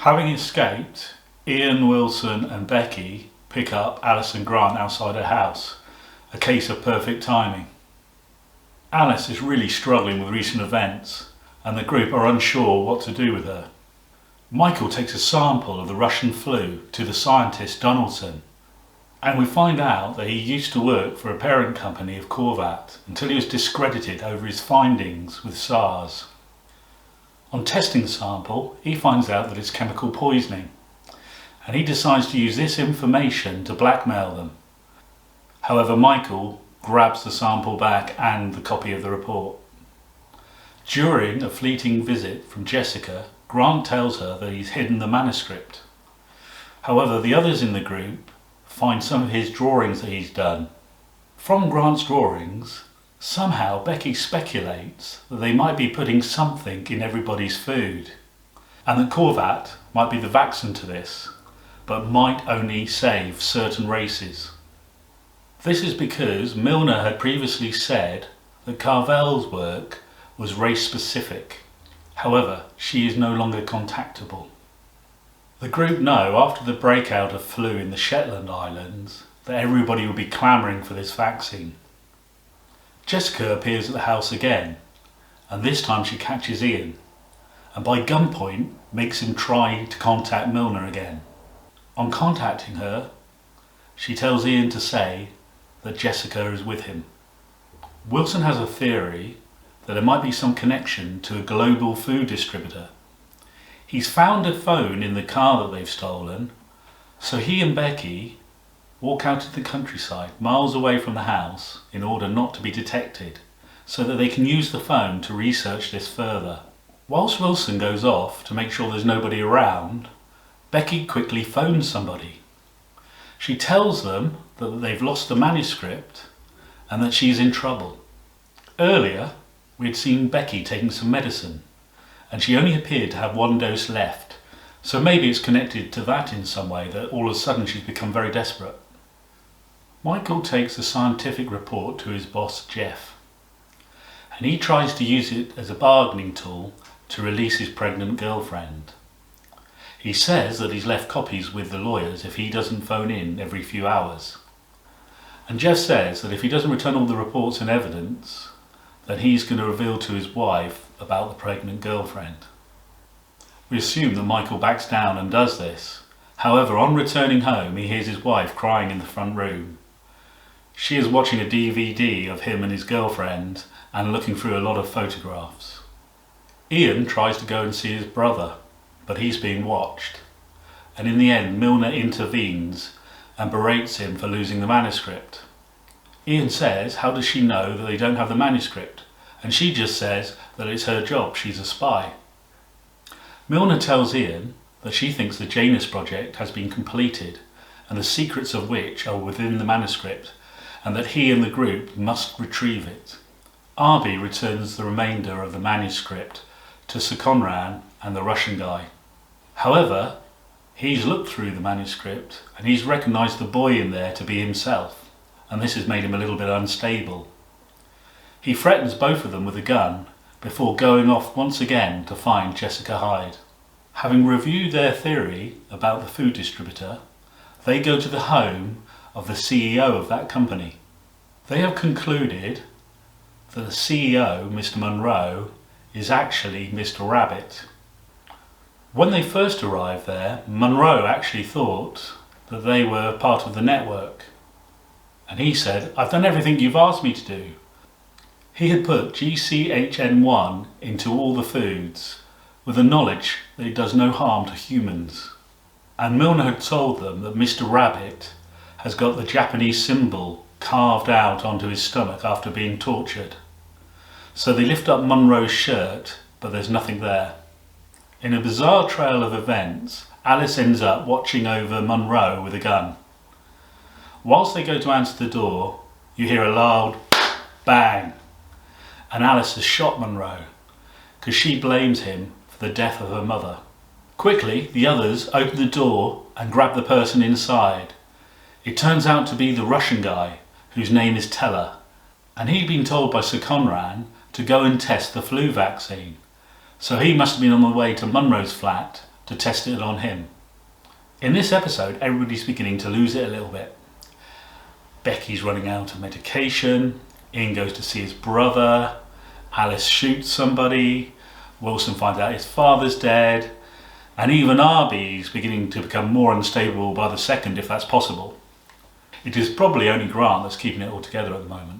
Having escaped, Ian, Wilson and Becky pick up Alice and Grant outside her house, a case of perfect timing. Alice is really struggling with recent events and the group are unsure what to do with her. Michael takes a sample of the Russian flu to the scientist Donaldson, and we find out that he used to work for a parent company of Corvat until he was discredited over his findings with SARS. On testing the sample, he finds out that it's chemical poisoning, and he decides to use this information to blackmail them. However, Michael grabs the sample back and the copy of the report. During a fleeting visit from Jessica, Grant tells her that he's hidden the manuscript. However, the others in the group find some of his drawings that he's done. From Grant's drawings, somehow Becky speculates that they might be putting something in everybody's food, and that Corvat might be the vaccine to this, but might only save certain races. This is because Milner had previously said that Carvel's work was race specific. However, she is no longer contactable. The group know after the breakout of flu in the Shetland Islands that everybody will be clamouring for this vaccine. Jessica appears at the house again, and this time she catches Ian, and by gunpoint makes him try to contact Milner again. On contacting her, she tells Ian to say that Jessica is with him. Wilson has a theory that there might be some connection to a global food distributor. He's found a phone in the car that they've stolen, so he and Becky walk out to the countryside, miles away from the house, in order not to be detected, so that they can use the phone to research this further. Whilst Wilson goes off to make sure there's nobody around, Becky quickly phones somebody. She tells them that they've lost the manuscript and that she's in trouble. Earlier, we had seen Becky taking some medicine, and she only appeared to have one dose left, so maybe it's connected to that in some way, that all of a sudden she's become very desperate. Michael takes the scientific report to his boss Jeff, and he tries to use it as a bargaining tool to release his pregnant girlfriend. He says that he's left copies with the lawyers if he doesn't phone in every few hours. And Jeff says that if he doesn't return all the reports and evidence, then he's going to reveal to his wife about the pregnant girlfriend. We assume that Michael backs down and does this. However, on returning home, he hears his wife crying in the front room. She is watching a DVD of him and his girlfriend and looking through a lot of photographs. Ian tries to go and see his brother, but he's being watched. And in the end, Milner intervenes and berates him for losing the manuscript. Ian says, how does she know that they don't have the manuscript? And she just says that it's her job, she's a spy. Milner tells Ian that she thinks the Janus project has been completed and the secrets of which are within the manuscript, and that he and the group must retrieve it. Arby returns the remainder of the manuscript to Sir Conran and the Russian guy. However, he's looked through the manuscript and he's recognised the boy in there to be himself, and this has made him a little bit unstable. He threatens both of them with a gun before going off once again to find Jessica Hyde. Having reviewed their theory about the food distributor, they go to the home of the CEO of that company. They have concluded that the CEO, Mr. Monroe, is actually Mr. Rabbit. When they first arrived there, Monroe actually thought that they were part of the network. And he said, "I've done everything you've asked me to do." He had put GCHN1 into all the foods with the knowledge that it does no harm to humans. And Milner had told them that Mr. Rabbit has got the Japanese symbol carved out onto his stomach after being tortured. So they lift up Monroe's shirt, but there's nothing there. In a bizarre trail of events, Alice ends up watching over Monroe with a gun. Whilst they go to answer the door, you hear a loud bang, and Alice has shot Monroe because she blames him for the death of her mother. Quickly, the others open the door and grab the person inside. It turns out to be the Russian guy, whose name is Teller, and he'd been told by Sir Conran to go and test the flu vaccine. So he must have been on the way to Monroe's flat to test it on him. In this episode, everybody's beginning to lose it a little bit. Becky's running out of medication, Ian goes to see his brother, Alice shoots somebody, Wilson finds out his father's dead, and even Arby's beginning to become more unstable by the second, if that's possible. It is probably only Grant that's keeping it all together at the moment.